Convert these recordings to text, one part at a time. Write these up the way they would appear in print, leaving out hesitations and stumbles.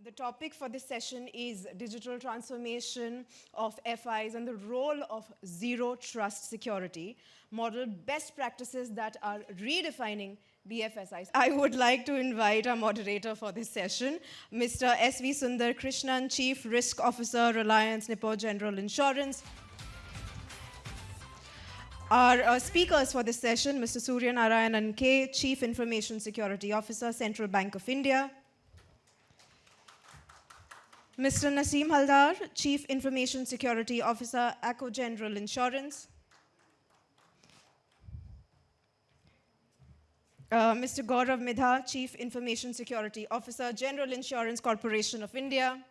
The topic for this session is digital transformation of FIs and the role of zero trust security model, best practices that are redefining BFSIs. I would like to invite our moderator for this session, Mr. S.V. Sunder Krishnan, Chief Risk Officer, Reliance, Nippon General Insurance. Our speakers for this session, Mr. Suryanarayanan K, Chief Information Security Officer, Central Bank of India. Mr. Naseem Halder, Chief Information Security Officer, Acko General Insurance. Mr. Gaurav Midha, Chief Information Security Officer, General Insurance Corporation of India.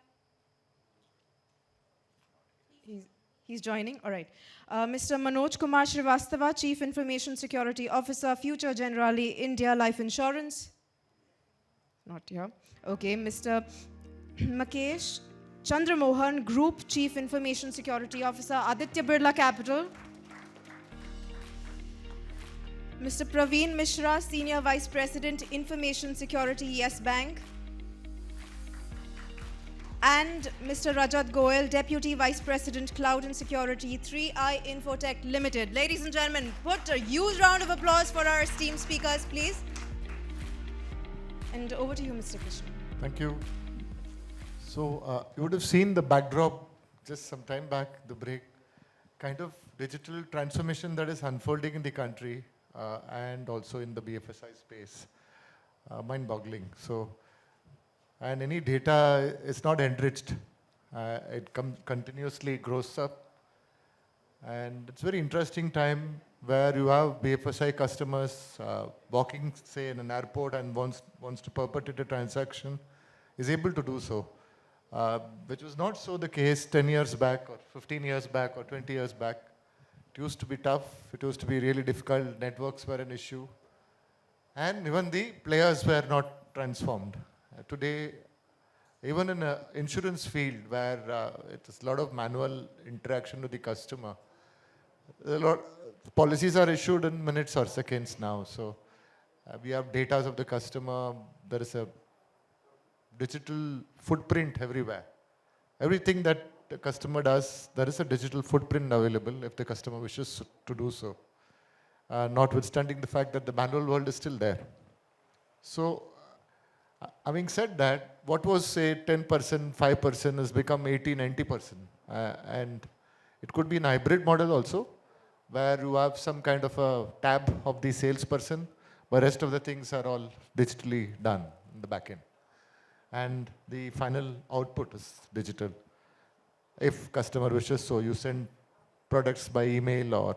He's joining, all right. Mr. Manoj Kumar Srivastava, Chief Information Security Officer, Future Generali India Life Insurance. Not here. Okay, Mr. Makesh Chandramohan, Group Chief Information Security Officer, Aditya Birla Capital. Mr. Praveen Mishra, Senior Vice President, Information Security, Yes Bank. And Mr. Rajat Goel, Deputy Vice President, Cloud and Security, 3i Infotech Limited. Ladies and gentlemen, put a huge round of applause for our esteemed speakers, please. And over to you, Mr. Krishnan. Thank you. So you would have seen the backdrop just some time back, the break, kind of digital transformation that is unfolding in the country and also in the BFSI space. Mind-boggling. So, and any data is not enriched. It continuously grows up. And it's a very interesting time where you have BFSI customers walking, say, in an airport and wants to perpetrate a transaction, is able to do so. Which was not so the case 10 years back or 15 years back or 20 years back. It used to be tough. It used to be really difficult. Networks were an issue. And even the players were not transformed. Today, even in an insurance field where it is a lot of manual interaction with the customer, policies are issued in minutes or seconds now. So we have data of the customer. There is a digital footprint everywhere. Everything that the customer does, there is a digital footprint available if the customer wishes to do so. Notwithstanding the fact that the manual world is still there. So, having said that, what was say 10%, 5% has become 80, 90%. And it could be an hybrid model also, where you have some kind of a tab of the salesperson, but rest of the things are all digitally done in the back end. And the final output is digital. If customer wishes, so you send products by email or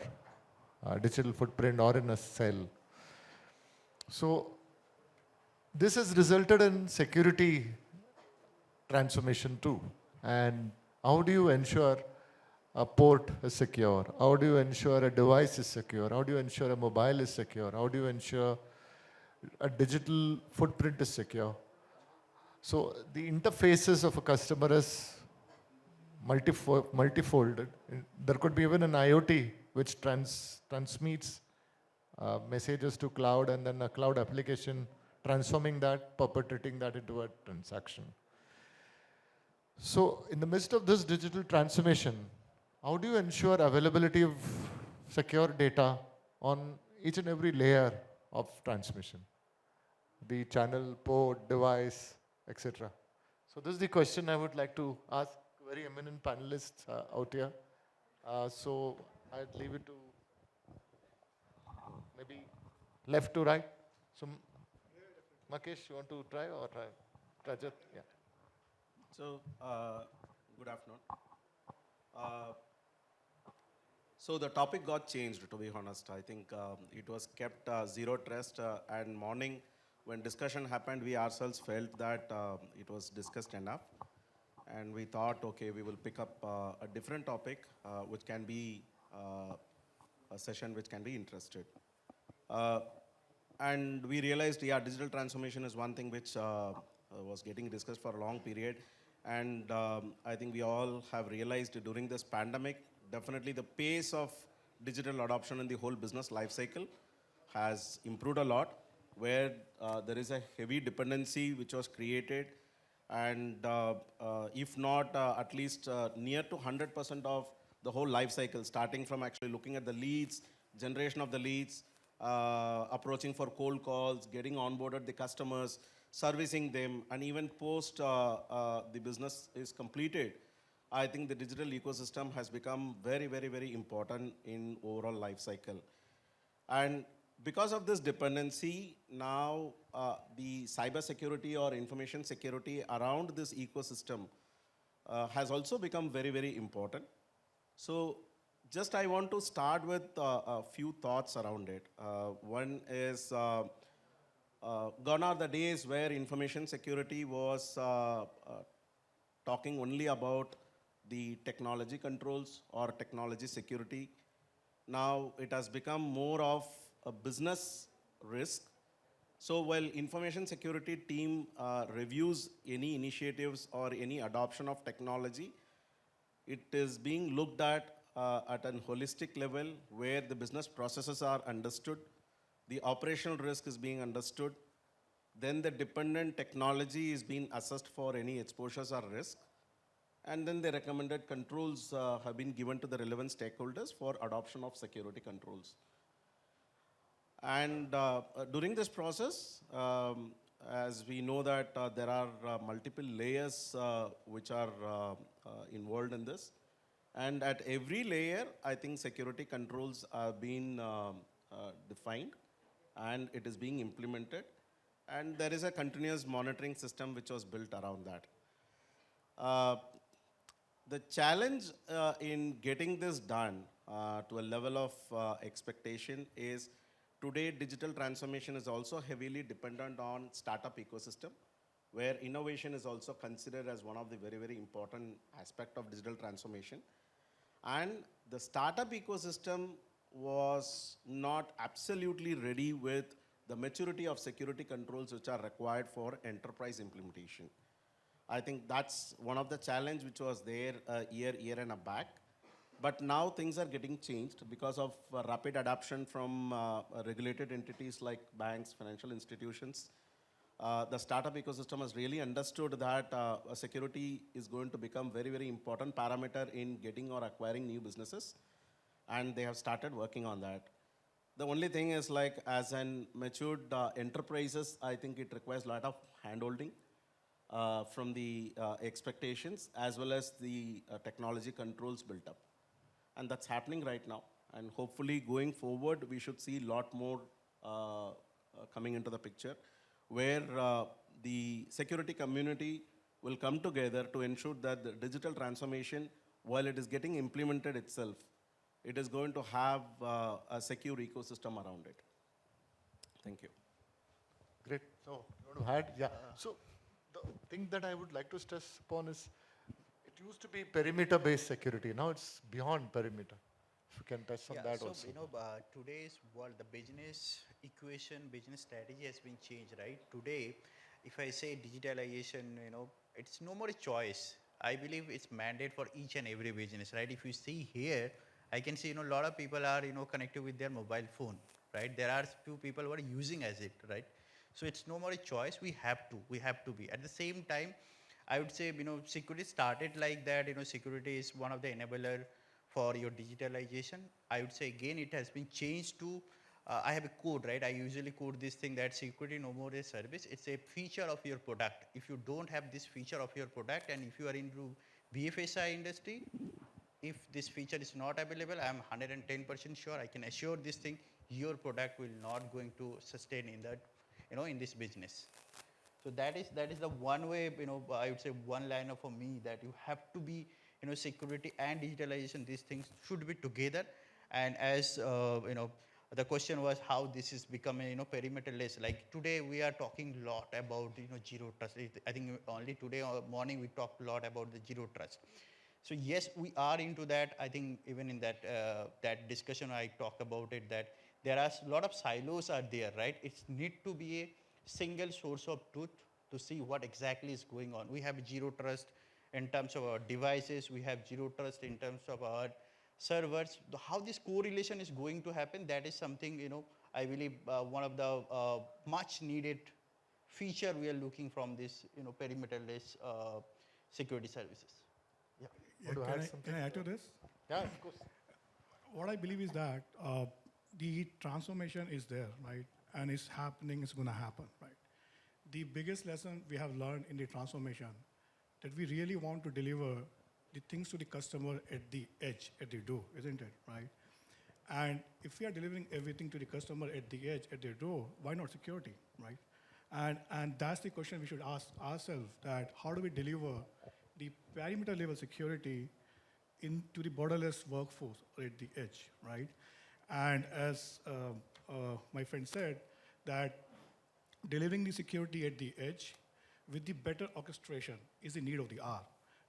digital footprint or in a cell. So this has resulted in security transformation too. And how do you ensure a port is secure? How do you ensure a device is secure? How do you ensure a mobile is secure? How do you ensure a digital footprint is secure? So the interfaces of a customer is multifolded. There could be even an IoT which transmits messages to cloud and then a cloud application transforming that, perpetrating that into a transaction. So in the midst of this digital transformation, how do you ensure availability of secure data on each and every layer of transmission? The channel, port, device, etc. So this is the question I would like to ask very eminent panelists out here. So I'd leave it to maybe left to right. So Makesh, you want to try or Rajat? Yeah. So good afternoon. So the topic got changed, to be honest. I think it was kept zero trust and morning when discussion happened, we ourselves felt that it was discussed enough. And we thought, okay, we will pick up a different topic, which can be a session which can be interested. And we realized, yeah, digital transformation is one thing which was getting discussed for a long period. And I think we all have realized during this pandemic, definitely the pace of digital adoption in the whole business life cycle has improved a lot, where there is a heavy dependency which was created and if not at least near to 100% of the whole life cycle, starting from actually looking at the leads, generation of the leads, approaching for cold calls, getting onboarded the customers, servicing them, and even post the business is completed. I think the digital ecosystem has become very, very, very important in overall life cycle. And because of this dependency, now the cyber security or information security around this ecosystem has also become very, very important. So just I want to start with a few thoughts around it. One is, gone are the days where information security was talking only about the technology controls or technology security. Now it has become more of a business risk. So while information security team reviews any initiatives or any adoption of technology, it is being looked at a holistic level where the business processes are understood, the operational risk is being understood, then the dependent technology is being assessed for any exposures or risk, and then the recommended controls have been given to the relevant stakeholders for adoption of security controls. And during this process, as we know that there are multiple layers which are involved in this. And at every layer, I think security controls are being defined and it is being implemented. And there is a continuous monitoring system which was built around that. The challenge in getting this done to a level of expectation is today digital transformation is also heavily dependent on startup ecosystem, where innovation is also considered as one of the very, very important aspect of digital transformation. And the startup ecosystem was not absolutely ready with the maturity of security controls which are required for enterprise implementation. I think that's one of the challenge which was there a year and a back. But now things are getting changed because of rapid adoption from regulated entities like banks, financial institutions. The startup ecosystem has really understood that security is going to become very, very important parameter in getting or acquiring new businesses. And they have started working on that. The only thing is like as an matured enterprises, I think it requires a lot of handholding from the expectations as well as the technology controls built up. And that's happening right now. And hopefully going forward, we should see a lot more coming into the picture where the security community will come together to ensure that the digital transformation, while it is getting implemented itself, it is going to have a secure ecosystem around it. Thank you. Great. So, you want to add? Yeah. So, the thing that I would like to stress upon is, it used to be perimeter-based security. Now it's beyond perimeter. If you can touch on that so, also. Today's world, the business equation, business strategy has been changed, right? Today, if I say digitalization, it's no more a choice. I believe it's mandate for each and every business, right? If you see here, I can see, a lot of people are, connected with their mobile phone, right? There are few people who are using as it, right? So it's no more a choice. We have to be. At the same time, I would say, security started like that. Security is one of the enabler for your digitalization. I would say again, it has been changed to, I have a code, right? I usually code this thing that security no more a service. It's a feature of your product. If you don't have this feature of your product, and if you are into BFSI industry, if this feature is not available, I'm 110% sure, I can assure this thing, your product will not going to sustain in that, in this business. So that is the one way, I would say one liner for me, that you have to be, security and digitalization, these things should be together. And as, the question was how this is becoming, perimeterless. Like today we are talking a lot about, zero trust. I think only today morning we talked a lot about the zero trust. So yes, we are into that. I think even in that that discussion I talked about it, that there are a lot of silos are there, right? It need to be a single source of truth to see what exactly is going on. We have zero trust in terms of our devices. We have zero trust in terms of our servers. How this correlation is going to happen, that is something, I believe one of the much needed feature we are looking from this, perimeterless security services. Yeah. Want to Can add I, something? can I add to this? Yeah, of course. What I believe is that the transformation is there, right? And it's happening, it's going to happen, right? The biggest lesson we have learned in the transformation that we really want to deliver the things to the customer at the edge, at the door, isn't it, right? And if we are delivering everything to the customer at the edge, at their door, why not security, right? And that's the question we should ask ourselves, that how do we deliver the perimeter level security into the borderless workforce or at the edge, right? And as my friend said, that delivering the security at the edge with the better orchestration is the need of the hour.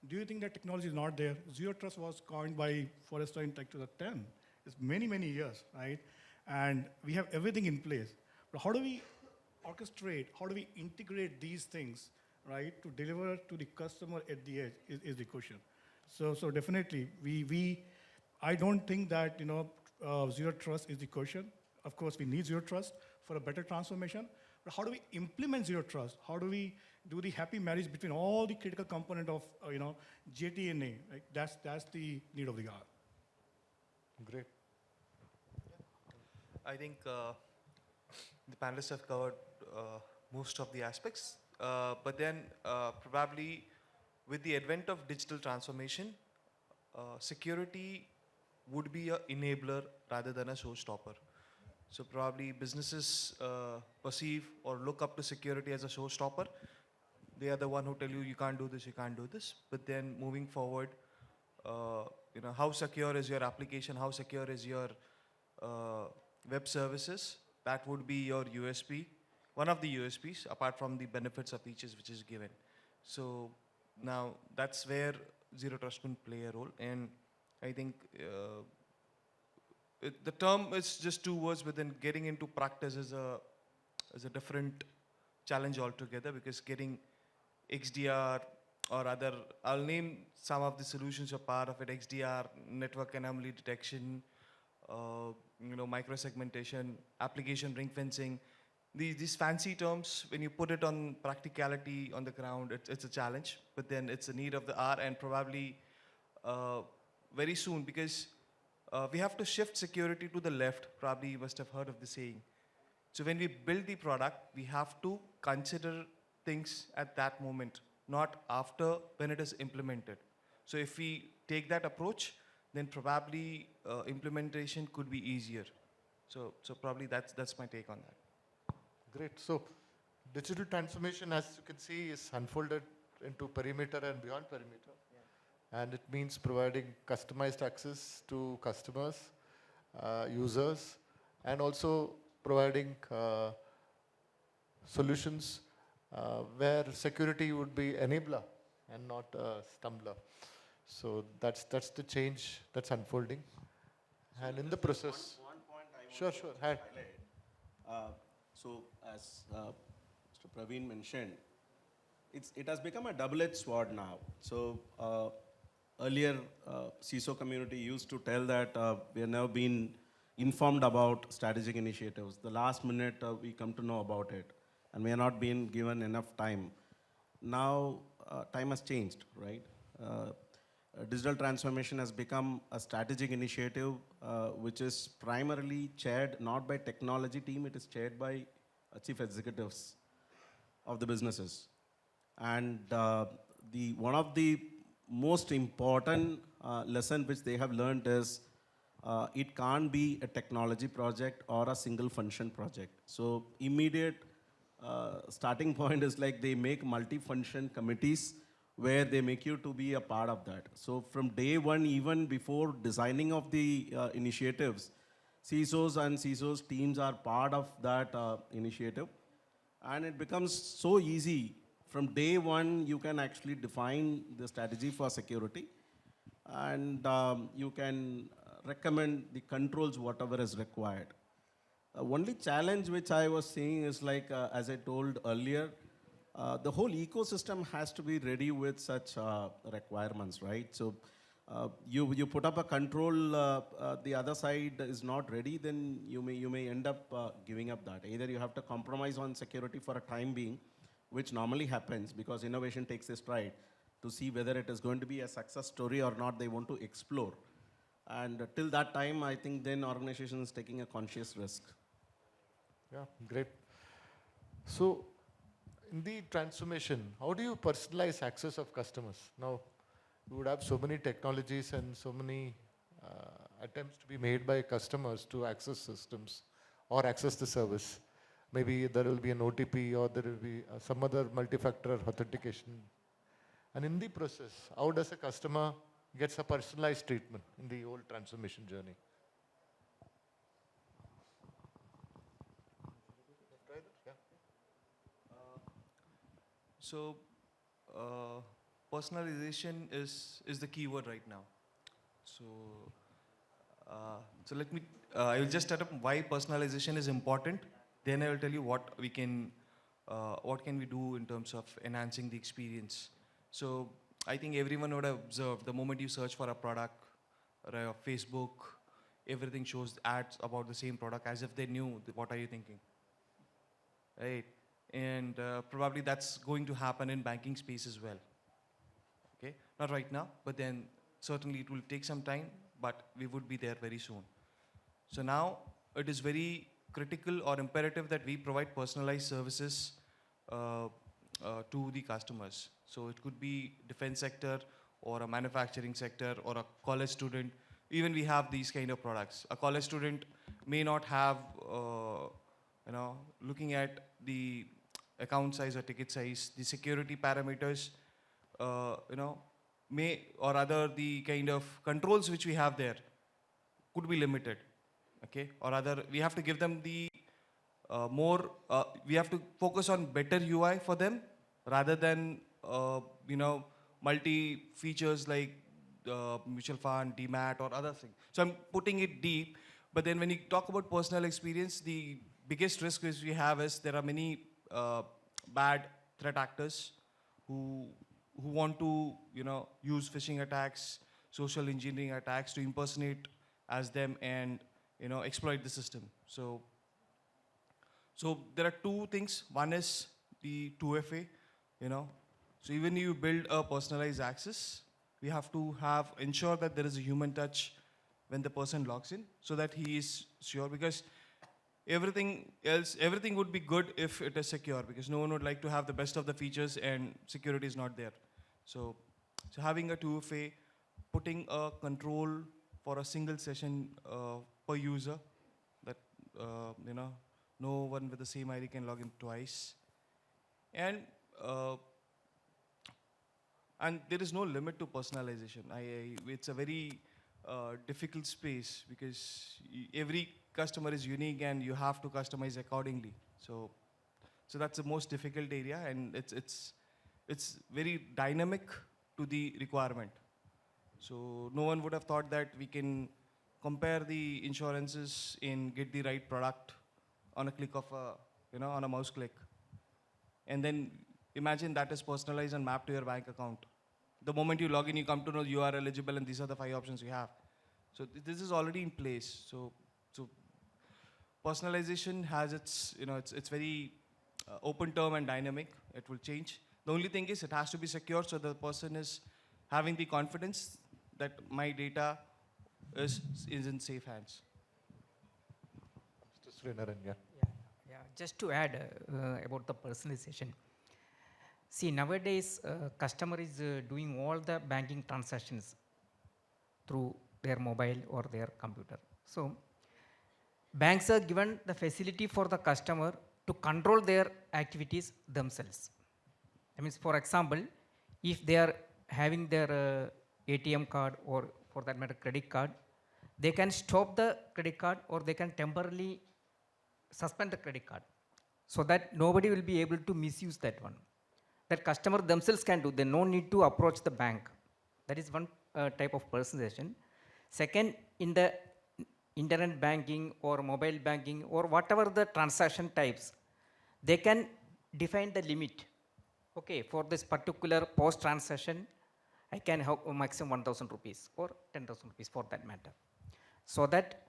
Do you think that technology is not there? Zero Trust was coined by Forrester in 2010. It's many, many years, right? And we have everything in place. But how do we orchestrate, how do we integrate these things, right, to deliver to the customer at the edge is the question. So definitely, I don't think that, Zero Trust is the question. Of course, we need Zero Trust for a better transformation. But how do we implement Zero Trust? How do we do the happy marriage between all the critical component of, JTNA? Right? That's the need of the hour. Great. I think the panelists have covered most of the aspects, but then probably with the advent of digital transformation, security would be an enabler rather than a showstopper. So probably businesses perceive or look up to security as a showstopper. They are the one who tell you, you can't do this, you can't do this. But then moving forward, how secure is your application, how secure is your web services, that would be your USP, one of the USPs, apart from the benefits of features which is given. So now that's where Zero Trust can play a role. And I think the term is just 2 words, but then getting into practice is a different challenge altogether, because getting XDR or other, I'll name some of the solutions are part of it: XDR, network anomaly detection, microsegmentation, application ring fencing. These fancy terms, when you put it on practicality on the ground, it's a challenge, but then it's a need of the hour, and probably very soon, because we have to shift security to the left. Probably you must have heard of the saying. So when we build the product, we have to consider things at that moment, not after when it is implemented. So if we take that approach, then probably implementation could be easier. So probably that's my take on that. Great. So digital transformation, as you can see, is unfolded into perimeter and beyond perimeter. Yeah. And it means providing customized access to customers, users, and also providing solutions where security would be enabler and not a stumbler. So that's the change that's unfolding. And in the process, One point I want Sure, to sure. highlight. So as Mr. Praveen mentioned, it has become a double-edged sword now. So earlier, CISO community used to tell that we have now been informed about strategic initiatives. The last minute we come to know about it, and we are not being given enough time. Now time has changed, right? Digital transformation has become a strategic initiative which is primarily chaired not by technology team, it is chaired by chief executives of the businesses. And one of the most important lesson which they have learned is it can't be a technology project or a single function project. So immediate starting point is like they make multi-function committees where they make you to be a part of that. So from day one, even before designing of the initiatives, CISOs and CISOs teams are part of that initiative. And it becomes so easy. From day one, you can actually define the strategy for security. And you can recommend the controls, whatever is required. Only challenge which I was seeing is like, as I told earlier, the whole ecosystem has to be ready with such requirements, right? So you put up a control, the other side is not ready, then you may end up giving up that. Either you have to compromise on security for a time being, which normally happens because innovation takes a stride to see whether it is going to be a success story or not, they want to explore. And till that time, I think then organization is taking a conscious risk. Yeah, great. So, in the transformation, how do you personalize access of customers? Now, you would have so many technologies and so many attempts to be made by customers to access systems or access the service. Maybe there will be an OTP or there will be some other multi-factor authentication. And in the process, how does a customer gets a personalized treatment in the whole transformation journey? So, personalization is the key word right now. So, so let me, I will just start up why personalization is important. Then I will tell you what can we do in terms of enhancing the experience. So, I think everyone would have observed the moment you search for a product or a Facebook, everything shows ads about the same product as if they knew what are you thinking, right? And probably that's going to happen in banking space as well. Okay, not right now, but then certainly it will take some time, but we would be there very soon. So now it is very critical or imperative that we provide personalized services to the customers. So it could be defense sector or a manufacturing sector or a college student. Even we have these kind of products. A college student may not have, looking at the account size or ticket size, the security parameters, may or other the kind of controls which we have there could be limited, okay? Or other, we have to give them the we have to focus on better UI for them rather than, multi features like mutual fund, DMAT or other things. So I'm putting it deep, but then when you talk about personal experience, the biggest risk which we have is there are many bad threat actors who want to, use phishing attacks, social engineering attacks to impersonate as them and, exploit the system. So there are two things. One is the 2FA, So even you build a personalized access, we have to ensure that there is a human touch when the person logs in so that he is sure, because everything would be good if it is secure, because no one would like to have the best of the features and security is not there. So having a 2FA, putting a control for a single session per user, that no one with the same ID can log in twice, and there is no limit to personalization. It's a very difficult space because every customer is unique and you have to customize accordingly. So that's the most difficult area, and it's very dynamic to the requirement. So no one would have thought that we can compare the insurances and get the right product on a click of on a mouse click. And then imagine that is personalized and mapped to your bank account. The moment you log in, you come to know you are eligible and these are the 5 options you have. So this is already in place. So personalization has its, it's very open term and dynamic. It will change. The only thing is it has to be secure so the person is having the confidence that my data is in safe hands. Mr. Suryanarayanan, yeah. Yeah. Just to add about the personalization. See, nowadays, customer is doing all the banking transactions through their mobile or their computer. So, banks are given the facility for the customer to control their activities themselves. That means, for example, if they are having their ATM card or for that matter credit card, they can stop the credit card or they can temporarily suspend the credit card so that nobody will be able to misuse that one. That customer themselves can do. They no need to approach the bank. That is one type of personalization. Second, in the internet banking or mobile banking or whatever the transaction types, they can define the limit. Okay, for this particular post transaction, I can have a maximum 1,000 rupees or 10,000 rupees for that matter. So that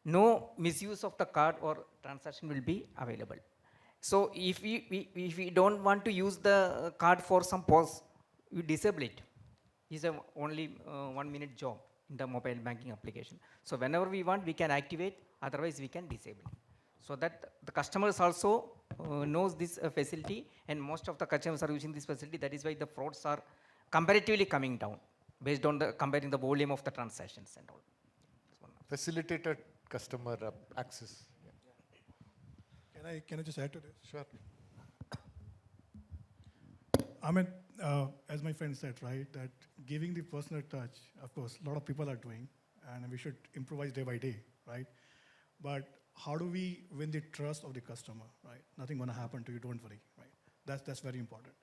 no misuse of the card or transaction will be available. So if we don't want to use the card for some pause, we disable it. It's a only 1 minute job in the mobile banking application. So whenever we want, we can activate, otherwise we can disable it. So that the customers also knows this facility, and most of the customers are using this facility. That is why the frauds are comparatively coming down based on the comparing the volume of the transactions and all. Facilitated customer access. Can I just add to this? Sure. I mean, as my friend said, right, that giving the personal touch, of course, a lot of people are doing, and we should improvise day by day, right? But how do we win the trust of the customer, right? Nothing gonna happen to you, don't worry, right? That's very important.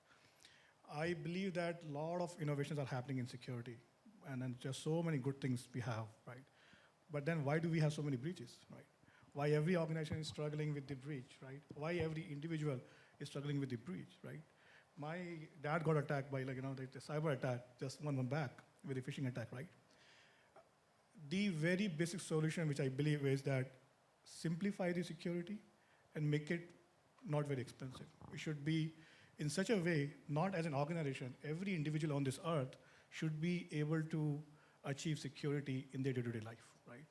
I believe that a lot of innovations are happening in security, and then just so many good things we have, right? But then why do we have so many breaches, right? Why every organization is struggling with the breach, right? Why every individual is struggling with the breach, right? My dad got attacked by the cyber attack just 1 month back with a phishing attack, right? The very basic solution, which I believe is that simplify the security and make it not very expensive. It should be in such a way, not as an organization, every individual on this earth should be able to achieve security in their day-to-day life, right?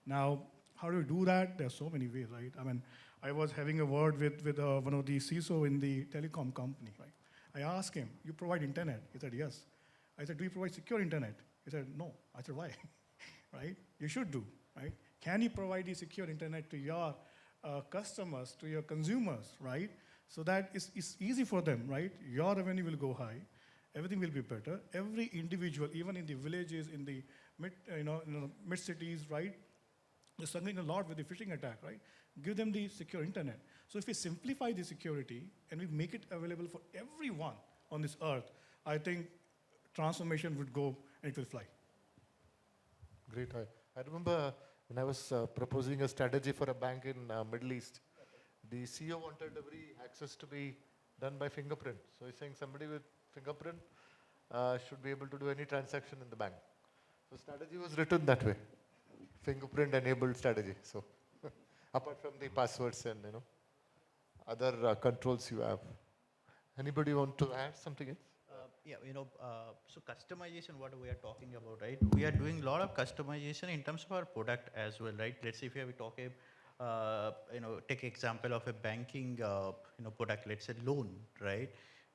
Now, how do we do that? There are so many ways, right? I mean, I was having a word with one of the CISO in the telecom company, right? I asked him, you provide internet? He said, yes. I said, do you provide secure internet? He said, no. I said, why? Right? You should do, right? Can you provide the secure internet to your customers, to your consumers, right? So that it's easy for them, right? Your revenue will go high, everything will be better. Every individual, even in the villages, in the mid cities, right? They're struggling a lot with the phishing attack, right? Give them the secure internet. So if we simplify the security and we make it available for everyone on this earth, I think transformation would go and it will fly. Great. I remember when I was proposing a strategy for a bank in Middle East, the CEO wanted every access to be done by fingerprint. So he's saying somebody with fingerprint should be able to do any transaction in the bank. So strategy was written that way, fingerprint enabled strategy. So apart from the passwords and other controls you have. Anybody want to add something else? So customization, what we are talking about, right? We are doing a lot of customization in terms of our product as well, right? Let's say if we talk take example of a banking, product, let's say loan, right?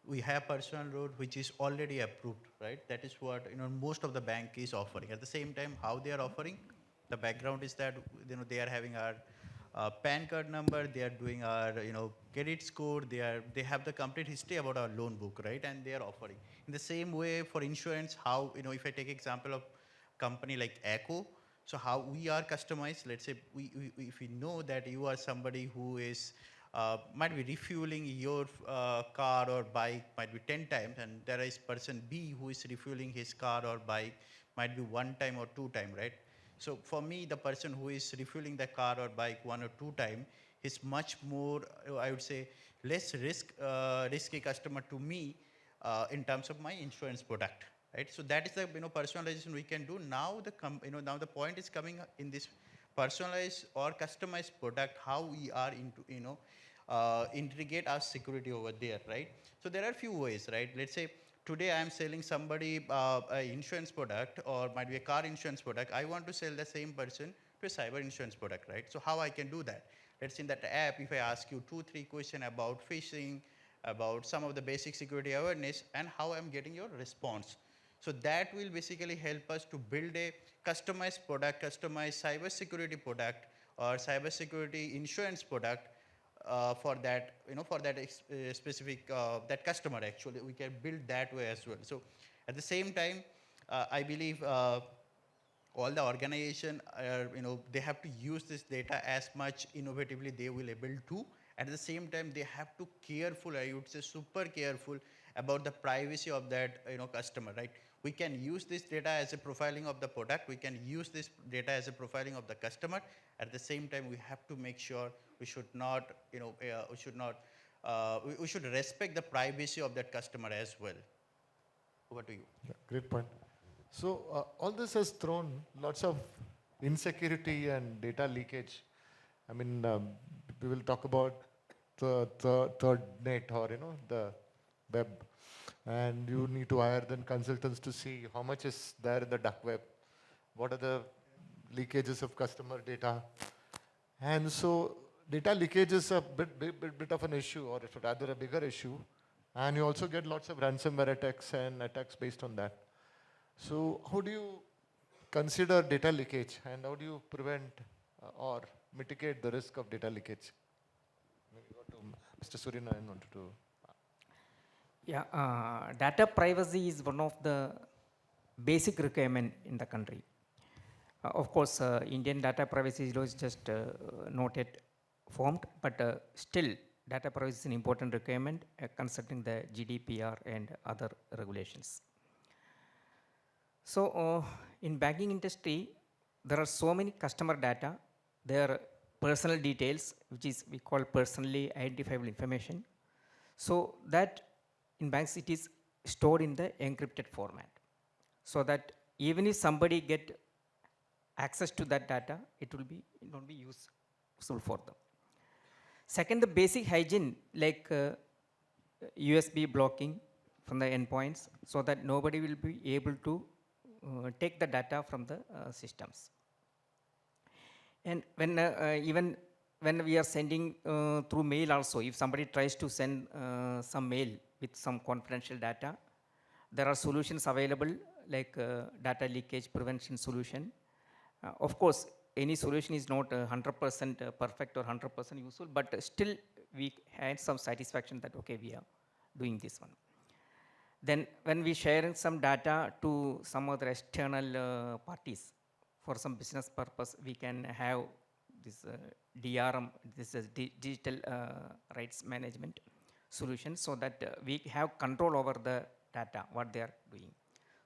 We have personal loan which is already approved, right? That is what, most of the bank is offering. At the same time, how they are offering, the background is that, they are having our PAN card number, they are doing our, credit score, they have the complete history about our loan book, right? And they are offering. In the same way for insurance, how, if I take example of company like Acko, so how we are customized, let's say if we know that you are somebody who is, might be refueling your car or bike might be 10 times, and there is person B who is refueling his car or bike might be 1 time or 2 time, right? So for me, the person who is refueling the car or bike 1 or 2 time is much more, I would say, less risky customer to me in terms of my insurance product, right? So that is the personalization we can do. Now now the point is coming in this personalized or customized product, how we are into integrate our security over there, right? So there are few ways, right? Let's say today I am selling somebody an insurance product or might be a car insurance product. I want to sell the same person to a cyber insurance product, right? So how I can do that? Let's say in that app, if I ask you 2-3 questions about phishing, about some of the basic security awareness, and how I'm getting your response. So that will basically help us to build a customized product, customized cyber security product or cyber security insurance product for that, specific, that customer actually. We can build that way as well. So at the same time, I believe all the organization are, they have to use this data as much innovatively they will able to. At the same time, they have to careful, I would say super careful about the privacy of that, customer, right? We can use this data as a profiling of the product. We can use this data as a profiling of the customer. At the same time, we have to make sure we should not, we should respect the privacy of that customer as well. Over to you. Yeah, great point. So all this has thrown lots of insecurity and data leakage. I mean, we will talk about third net or the web, and you need to hire then consultants to see how much is there in the dark web, what are the leakages of customer data, and so data leakage is a bit of an issue, or it's rather a bigger issue, and you also get lots of ransomware attacks and attacks based on that. So how do you consider data leakage, and how do you prevent or mitigate the risk of data leakage? Maybe go to Mr. Suryanarayanan wanted to. Yeah, data privacy is one of the basic requirement in the country. Of course, Indian data privacy law is just not yet formed, but still data privacy is an important requirement considering the GDPR and other regulations. So in banking industry, there are so many customer data. There are personal details, which is we call personally identifiable information. So that in banks it is stored in the encrypted format, so that even if somebody get access to that data, it will not be useful for them. Second, the basic hygiene like USB blocking from the endpoints, so that nobody will be able to take the data from the systems. And when even when we are sending through mail also, if somebody tries to send some mail with some confidential data, there are solutions available like data leakage prevention solution. Of course, any solution is not 100% perfect or 100% useful, but still we had some satisfaction that, okay, we are doing this one. Then when we share some data to some other external parties for some business purpose, we can have this DRM, this is digital rights management solution, so that we have control over the data, what they are doing.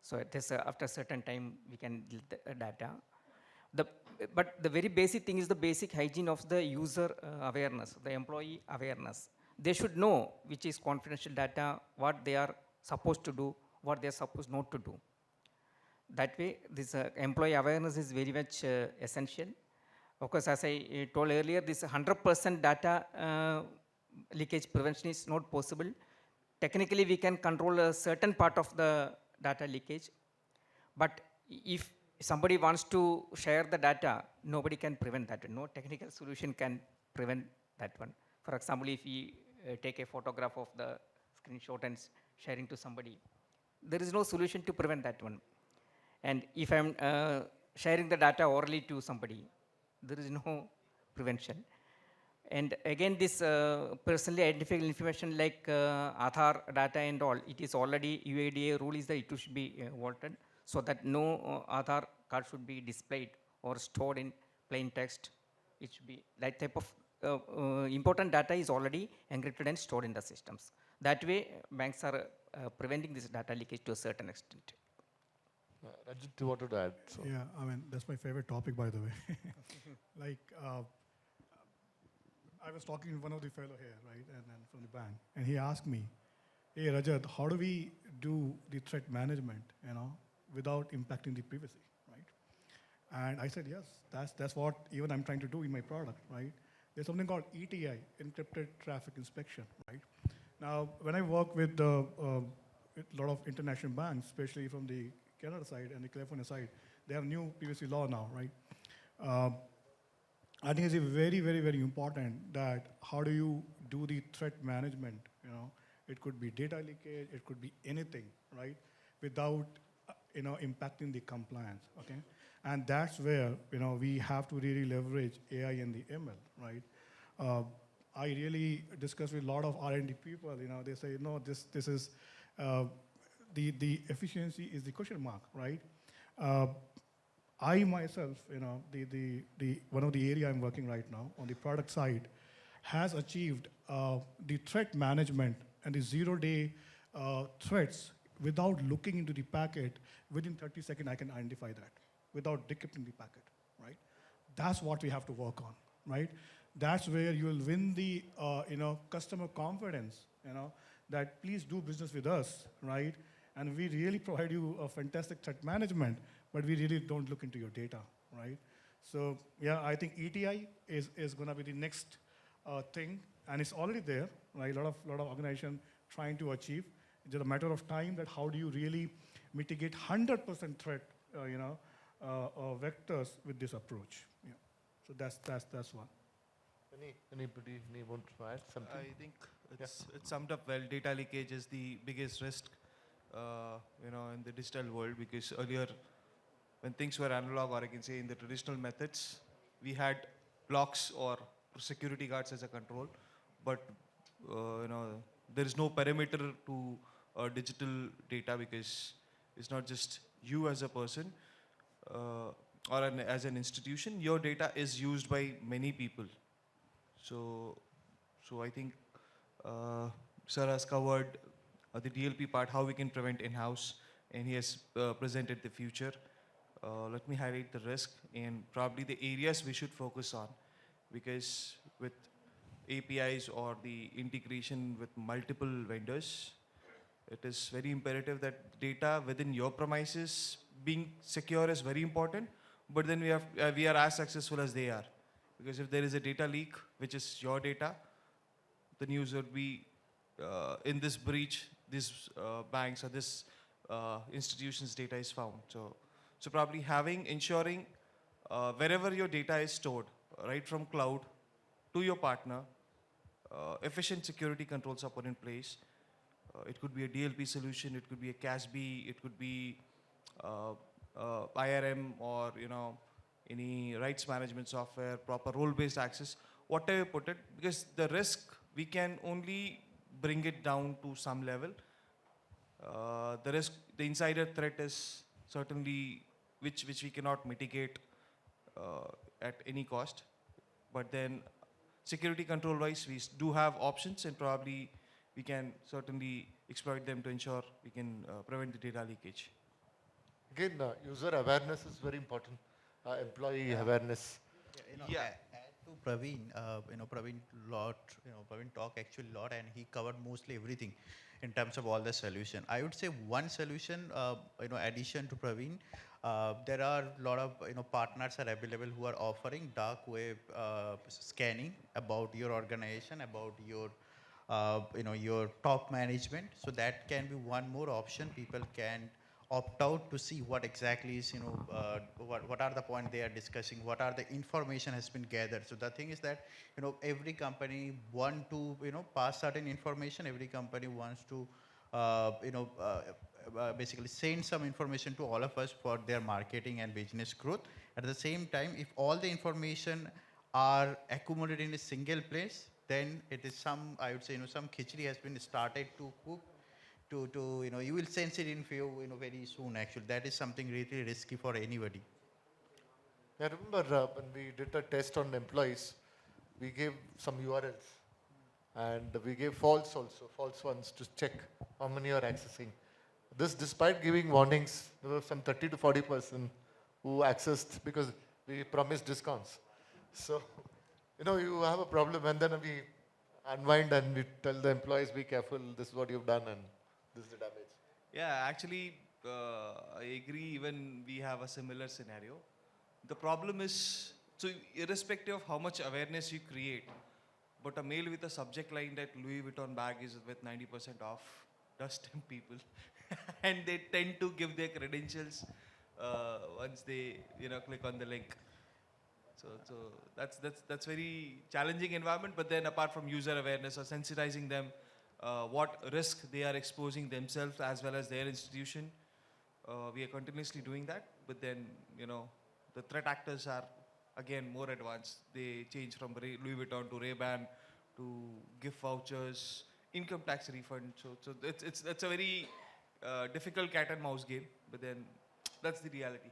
So after a certain time, we can delete the data. But the very basic thing is the basic hygiene of the user awareness, the employee awareness. They should know which is confidential data, what they are supposed to do, what they are supposed not to do. That way, this employee awareness is very much essential. Of course, as I told earlier, this 100% data leakage prevention is not possible. Technically, we can control a certain part of the data leakage, but if somebody wants to share the data, nobody can prevent that. No technical solution can prevent that one. For example, if we take a photograph of the screenshot and sharing to somebody, there is no solution to prevent that one. And if I'm sharing the data orally to somebody, there is no prevention. And again, this personally identifiable information like Aadhaar data and all, it is already UADA rule is that it should be vaulted, so that no Aadhaar card should be displayed or stored in plain text. It should be that type of important data is already encrypted and stored in the systems. That way, banks are preventing this data leakage to a certain extent. Rajat, you wanted to add? So. Yeah, I mean, that's my favorite topic, by the way. Like, I was talking to one of the fellow here, right, and from the bank, and he asked me, hey, Rajat, how do we do the threat management, without impacting the privacy, right? And I said, yes, that's what even I'm trying to do in my product, right? There's something called ETI, Encrypted Traffic Inspection, right? Now, when I work with a lot of international banks, especially from the Canada side and the California side, they have new privacy law now, right? I think it's very, very, very important that how do you do the threat management, It could be data leakage, it could be anything, right? Without, impacting the compliance, okay? And that's where, we have to really leverage AI and the ML, right? I really discuss with a lot of R&D people, they say, no, this is, the efficiency is the question mark, right? I myself, one of the area I'm working right now on the product side has achieved the threat management and the zero-day threats without looking into the packet. Within 30 seconds, I can identify that without decrypting the packet, right? That's what we have to work on, right? That's where you will win the customer confidence, that please do business with us, right? And we really provide you a fantastic threat management, but we really don't look into your data, right? So yeah, I think ETI is going to be the next thing, And it's already there, right? A lot of organization trying to achieve. It's just a matter of time that how do you really mitigate 100% threat, vectors with this approach. Yeah. So that's one. Anybody want to add something? I think it's summed up well. Data leakage is the biggest risk, in the digital world, because earlier, when things were analog, or I can say in the traditional methods, we had blocks or security guards as a control, but there is no perimeter to digital data, because it's not just you as a person or as an institution. Your data is used by many people. So I think Sir has covered the DLP part, how we can prevent in-house, and he has presented the future. Let me highlight the risk and probably the areas we should focus on, because with APIs or the integration with multiple vendors, it is very imperative that data within your premises being secure is very important, but then we are as successful as they are. Because if there is a data leak, which is your data, the news would be in this breach, this banks or this institution's data is found. So probably ensuring wherever your data is stored, right from cloud to your partner, efficient security controls are put in place. It could be a DLP solution, it could be a CASB, it could be IRM, or any rights management software, proper role-based access, whatever you put it, because the risk, we can only bring it down to some level. The risk, the insider threat is certainly which we cannot mitigate at any cost. But then security control wise, we do have options, and probably we can certainly exploit them to ensure we can prevent the data leakage. Again, user awareness is very important. Employee awareness. Add to Praveen, Praveen talked actually a lot, and he covered mostly everything in terms of all the solution. I would say one solution, addition to Praveen, there are a lot of partners are available who are offering dark web scanning about your organization, about your your top management. So that can be one more option. People can opt out to see what exactly is, what are the points they are discussing, what are the information has been gathered. So the thing is that, every company want to, pass certain information. Every company wants to, basically send some information to all of us for their marketing and business growth. At the same time, if all the information are accumulated in a single place, then it is some, I would say, some khichdi has been started to cook. You will sense it in few, very soon. Actually, that is something really risky for anybody. I remember when we did a test on employees, we gave some URLs, and we gave false ones to check how many are accessing. This, despite giving warnings, there were some 30 to 40% who accessed because we promised discounts. So, you have a problem, and then we unwind and we tell the employees, be careful, this is what you've done, and this is the damage. Yeah, actually, I agree. Even we have a similar scenario. The problem is, so irrespective of how much awareness you create, but a mail with a subject line that Louis Vuitton bag is with 90% off does tempt people, and they tend to give their credentials once they click on the link. So that's very challenging environment. But then apart from user awareness or sensitizing them, what risk they are exposing themselves as well as their institution, we are continuously doing that. But then the threat actors are again more advanced. They change from Louis Vuitton to Ray-Ban to gift vouchers, income tax refund. So it's a very difficult cat and mouse game. But then that's the reality.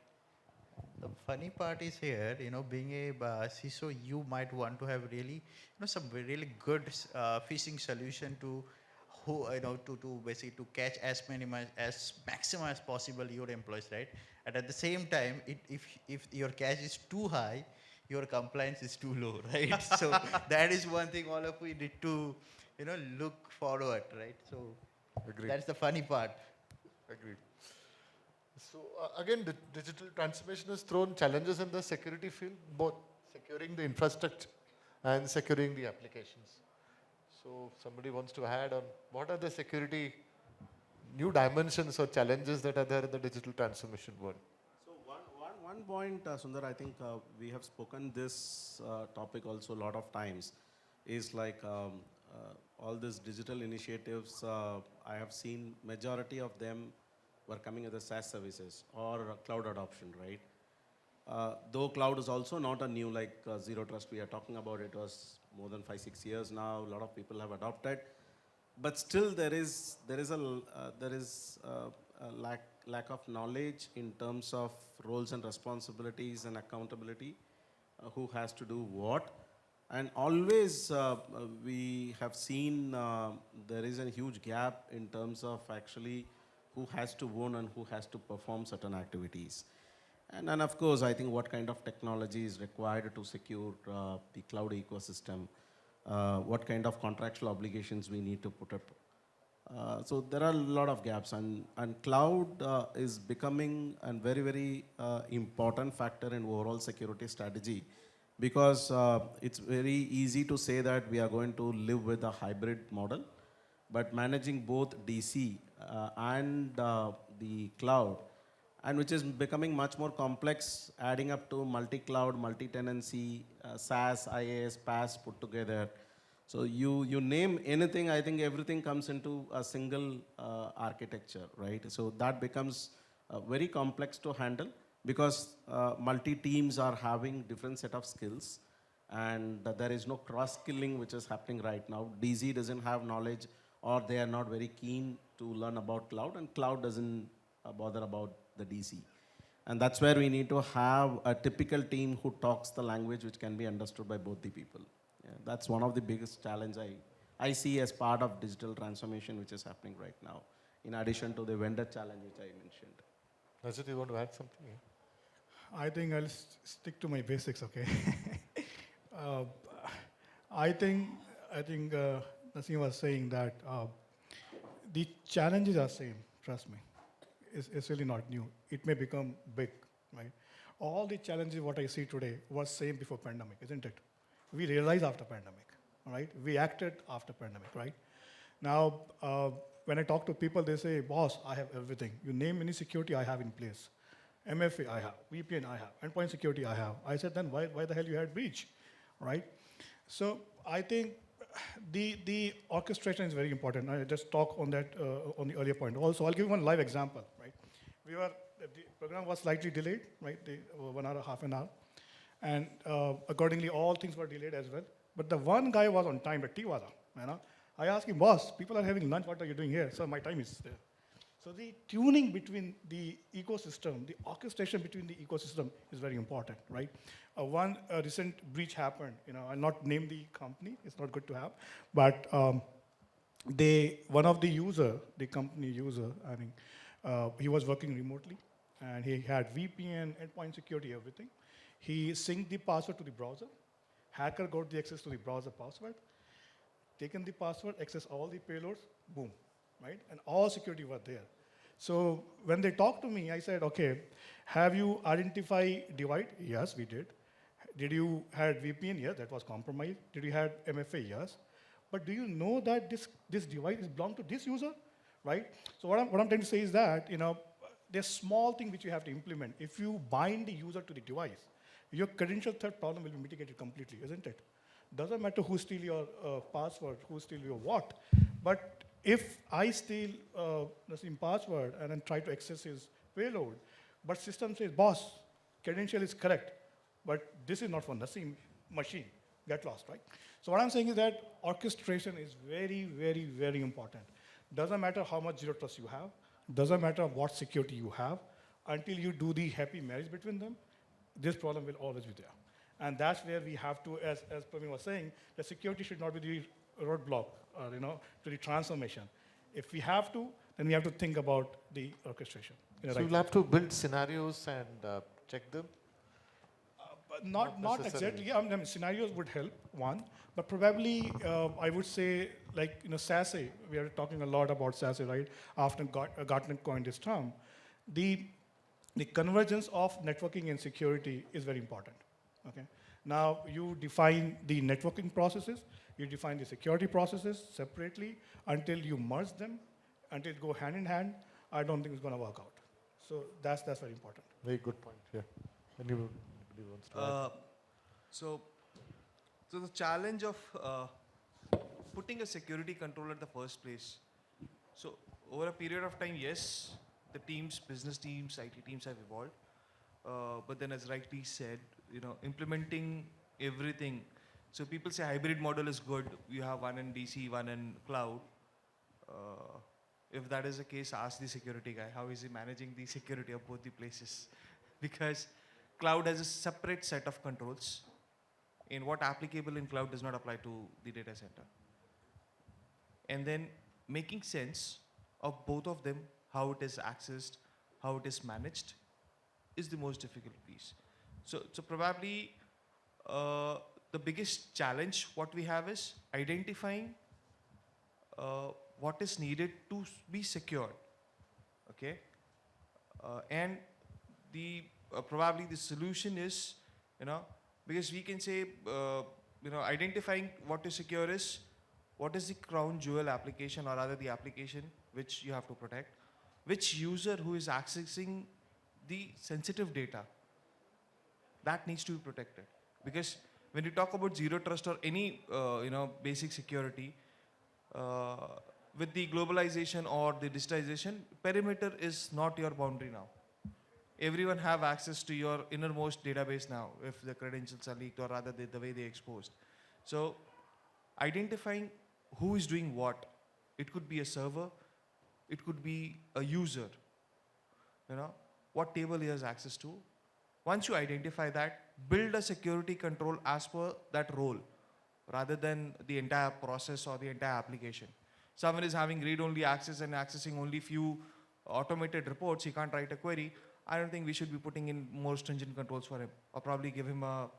The funny part is here, being a CISO, you might want to have really, some really good phishing solution to to basically to catch as maximum as possible your employees, right? And at the same time, if your catch is too high, your compliance is too low, right? So that is one thing all of we need to, look forward, right? So Agreed. that's the funny part. Agreed. So again, the digital transformation has thrown challenges in the security field, both securing the infrastructure and securing the applications. So somebody wants to add on what are the security new dimensions or challenges that are there in the digital transformation world? So one point, Sundar, I think we have spoken this topic also a lot of times, is like all these digital initiatives, I have seen majority of them were coming as a SaaS services or cloud adoption, right? Though cloud is also not a new, like Zero Trust we are talking about, it was more than 5-6 years now, a lot of people have adopted. But still there is a lack of knowledge in terms of roles and responsibilities and accountability, who has to do what. And always we have seen there is a huge gap in terms of actually who has to own and who has to perform certain activities. And of course, I think what kind of technology is required to secure the cloud ecosystem, what kind of contractual obligations we need to put up. So there are a lot of gaps, and cloud is becoming a very, very important factor in overall security strategy, because it's very easy to say that we are going to live with a hybrid model, but managing both DC and the cloud, and which is becoming much more complex, adding up to multi-cloud, multi-tenancy, SaaS, IaaS, PaaS put together. So you name anything, I think everything comes into a single architecture, right? So that becomes very complex to handle, because multi-teams are having different set of skills, and there is no cross-skilling which is happening right now. DZ doesn't have knowledge, or they are not very keen to learn about cloud, and cloud doesn't bother about the DC. And that's where we need to have a typical team who talks the language which can be understood by both the people. Yeah, that's one of the biggest challenge I see as part of digital transformation which is happening right now, in addition to the vendor challenge which I mentioned. Rajat, you want to add something? I think I'll stick to my basics, okay? I think Naseem was saying that the challenges are same, trust me. It's really not new. It may become big, right? All the challenges what I see today was same before pandemic, isn't it? We realized after pandemic, right? We acted after pandemic, right? Now, when I talk to people, they say, boss, I have everything. You name any security I have in place. MFA I have, VPN I have, endpoint security I have. I said, then why the hell you had breach, right? So I think the orchestration is very important. I just talk on that on the earlier point. Also, I'll give you one live example, right? The program was slightly delayed, right? 1 hour, half an hour. And accordingly, all things were delayed as well. But the one guy was on time, the T-Wala, you know? I asked him, boss, people are having lunch, what are you doing here? So my time is there. So the tuning between the ecosystem, the orchestration between the ecosystem is very important, right? One recent breach happened, I'll not name the company, it's not good to have, but one of the company user, he was working remotely, and he had VPN, endpoint security, everything. He synced the password to the browser. Hacker got the access to the browser password, taken the password, access all the payloads, boom, right? And all security were there. So when they talked to me, I said, okay, have you identified divide? Yes, we did. Did you had VPN? Yes, that was compromised. Did you had MFA? Yes. But do you know that this device is belong to this user, right? So what I'm trying to say is that, there's small thing which you have to implement. If you bind the user to the device, your credential theft problem will be mitigated completely, isn't it? Doesn't matter who steal your password, who steal your what, but if I steal Naseem password and then try to access his payload, but system says, boss, credential is correct, but this is not for Naseem machine, get lost, right? So what I'm saying is that orchestration is very, very, very important. Doesn't matter how much zero trust you have, doesn't matter what security you have, until you do the happy marriage between them, this problem will always be there. And that's where we have to, as Praveen was saying, the security should not be the roadblock, to the transformation. If we have to, then we have to think about the orchestration. So you'll have to build scenarios and check them? But not exactly. Yeah, scenarios would help, one. But probably, I would say, like, SASE, we are talking a lot about SASE, right? After Gartner coined this term. The convergence of networking and security is very important, okay? Now you define the networking processes, you define the security processes separately until you merge them, until it go hand in hand. I don't think it's going to work out. So that's very important. Very good point. Yeah. Anybody wants to add? So, so the challenge of putting a security control at the first place. So over a period of time, yes, the teams, business teams, IT teams have evolved. But then as rightly said, implementing everything. So people say hybrid model is good. You have one in DC, one in cloud. If that is the case, ask the security guy, how is he managing the security of both the places? Because cloud has a separate set of controls. And what applicable in cloud does not apply to the data center. And then making sense of both of them, how it is accessed, how it is managed, is the most difficult piece. So probably the biggest challenge what we have is identifying what is needed to be secured, okay? And the probably the solution is, because we can say, identifying what is secure is, what is the crown jewel application, or rather the application which you have to protect, which user who is accessing the sensitive data, that needs to be protected. Because when you talk about zero trust or any basic security, with the globalization or the digitization, perimeter is not your boundary now. Everyone have access to your innermost database now if the credentials are leaked, or rather the way they exposed. So identifying who is doing what. It could be a server, it could be a user, what table he has access to. Once you identify that, build a security control as per that role, rather than the entire process or the entire application. Someone is having read-only access and accessing only few automated reports, he can't write a query. I don't think we should be putting in more stringent controls for him, or probably give him a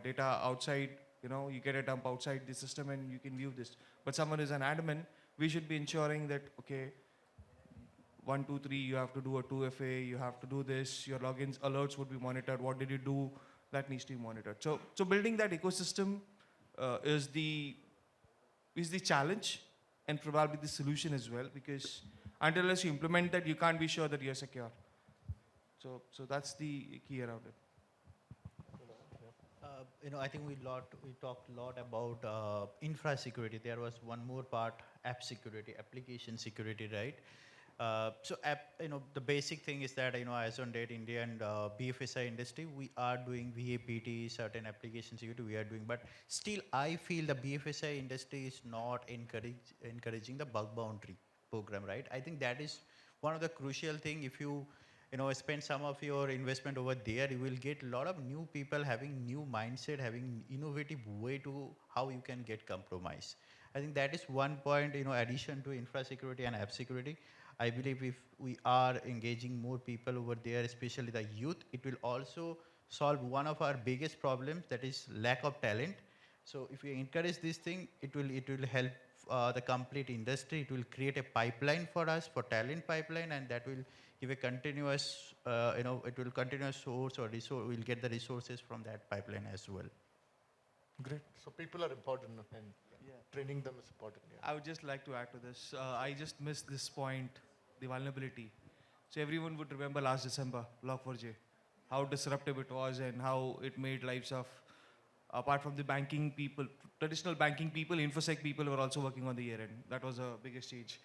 data outside, you get a dump outside the system and you can view this. But someone is an admin, we should be ensuring that, okay, 1, 2, 3, you have to do a 2FA, you have to do this, your logins, alerts would be monitored, what did you do, that needs to be monitored. So building that ecosystem is the challenge, and probably the solution as well, because until unless you implement that, you can't be sure that you're secure. So that's the key around it. I think we talked a lot about infra security. There was one more part, app security, application security, right? The basic thing is that, as on date, Indian BFSI industry, we are doing VAPT, certain application security we are doing, but still I feel the BFSI industry is not encouraging the bug boundary program, right? I think that is one of the crucial thing. If you spend some of your investment over there, you will get a lot of new people having new mindset, having innovative way to how you can get compromise. I think that is one point, addition to infra security and app security. I believe if we are engaging more people over there, especially the youth, it will also solve one of our biggest problems, that is lack of talent. So if we encourage this thing, it will help the complete industry. It will create a pipeline for us, for talent pipeline, and that will give a continuous, it will continuous source or resource. We'll get the resources from that pipeline as well. Great. So people are important, and training them is important. Yeah. I would just like to add to this. I just missed this point, the vulnerability. So everyone would remember last December, Log4j, how disruptive it was and how it made lives of, apart from the banking people, traditional banking people, Infosec people were also working on the year end. That was the biggest change.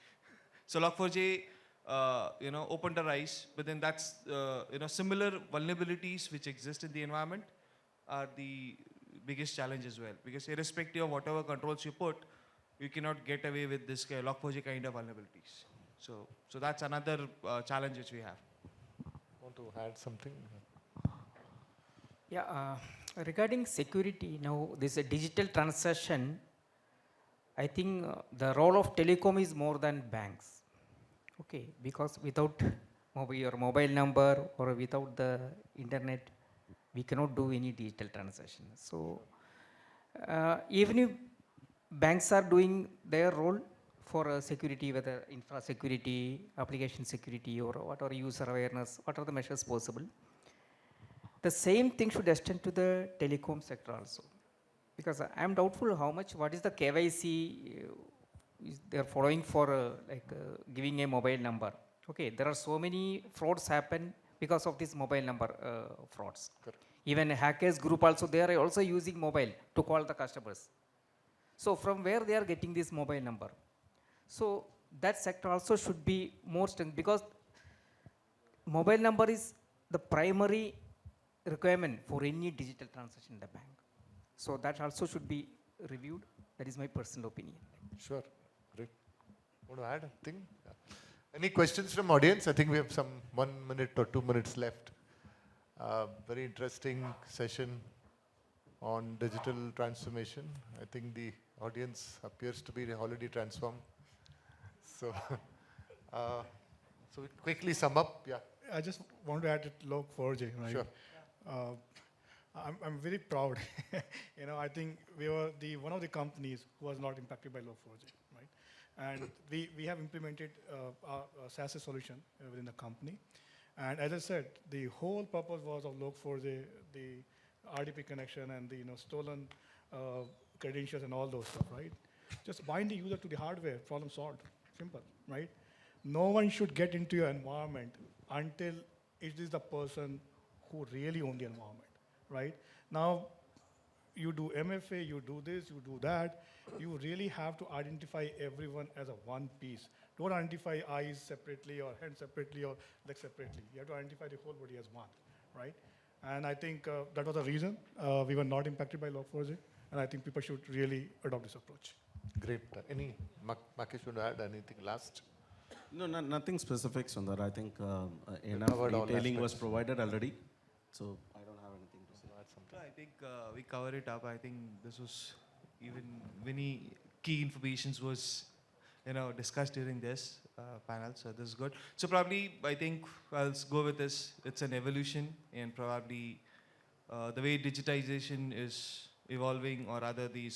So Log4j, opened our eyes, but then that's, similar vulnerabilities which exist in the environment are the biggest challenge as well. Because irrespective of whatever controls you put, you cannot get away with this Log4j kind of vulnerabilities. So that's another challenge which we have. Want to add something? Yeah, regarding security, now this digital transaction, I think the role of telecom is more than banks. Okay, because without your mobile number or without the internet, we cannot do any digital transaction. So even if banks are doing their role for security, whether infra security, application security, or what are user awareness, what are the measures possible? The same thing should extend to the telecom sector also. Because I am doubtful how much, what is the KYC is they are following for giving a mobile number. Okay, there are so many frauds happen because of this mobile number frauds. Correct. Even hackers group also, they are also using mobile to call the customers. So from where they are getting this mobile number? So that sector also should be more strength, because mobile number is the primary requirement for any digital transaction in the bank. So that also should be reviewed. That is my personal opinion. Sure. Great. Want to add a thing? Yeah. Any questions from audience? I think we have some 1 minute or 2 minutes left. Very interesting session on digital transformation. I think the audience appears to be already transformed. So, so we quickly sum up. Yeah. I just want to add it Log4j, right? Sure. I'm very proud. I think we were one of the companies who was not impacted by Log4j, right? And we have implemented our SaaS solution within the company. And as I said, the whole purpose was of Log4j, the RDP connection and the stolen credentials and all those stuff, right? Just bind the user to the hardware, problem solved, simple, right? No one should get into your environment until it is the person who really owns the environment, right? Now, you do MFA, you do this, you do that. You really have to identify everyone as a one piece. Don't identify eyes separately or hands separately or legs separately. You have to identify the whole body as one, right? And I think that was the reason we were not impacted by Log4j. And I think people should really adopt this approach. Great. Any, Makesh, want to add anything last? No, nothing specific, Sundar. I think enough detailing was provided already. So I don't have anything to say. I think we covered it up. I think this was even many key informations was discussed during this panel. So this is good. So probably I think I'll go with this. It's an evolution, and probably the way digitization is evolving, or rather the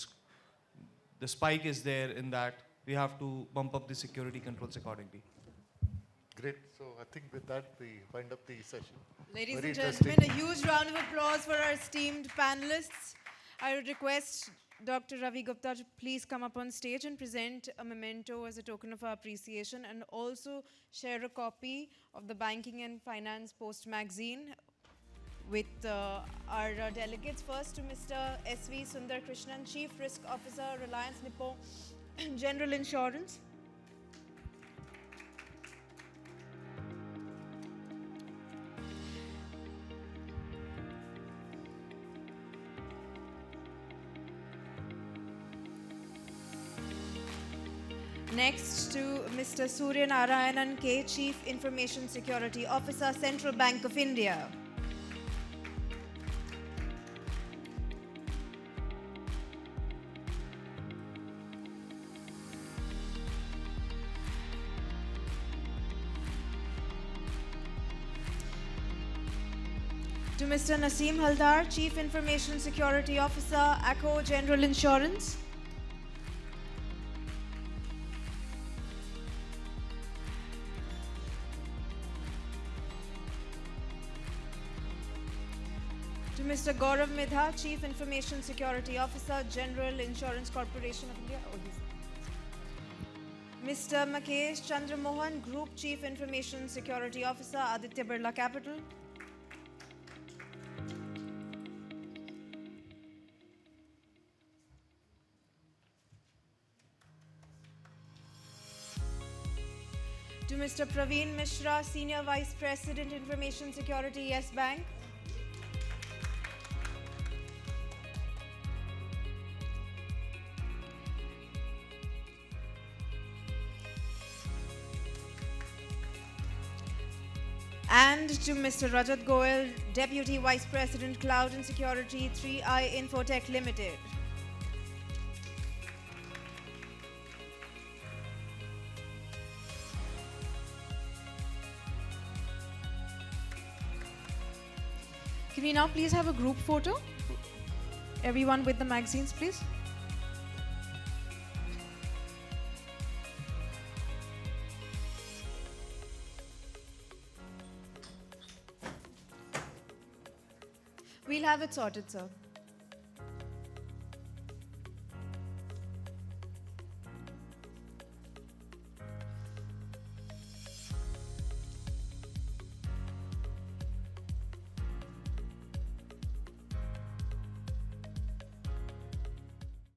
spike is there in that we have to bump up the security controls accordingly. Great. So I think with that, we wind up the session. Ladies Very and gentlemen, a huge round of applause for our esteemed panelists. I would request Dr. Ravi Gupta to please come up on stage and present a memento as a token of our appreciation, and also share a copy of the Banking and Finance Post magazine with our delegates. First to Mr. S.V. Sunder Krishnan, Chief Risk Officer, Reliance Nippon General Insurance. Next to Mr. Suryanarayanan K, Chief Information Security Officer, Central Bank of India. To Mr. Naseem Halder, Chief Information Security Officer, Acko General Insurance. To Mr. Gaurav Midha, Chief Information Security Officer, General Insurance Corporation of India. Mr. Makesh Chandramohan, Group Chief Information Security Officer, Aditya Birla Capital. To Mr. Praveen Mishra, Senior Vice President, Information Security, Yes Bank. And to Mr. Rajat Goel, Deputy Vice President, Cloud and Security, 3i Infotech Limited. Can we now please have a group photo? Everyone with the magazines, please. We'll have it sorted, sir.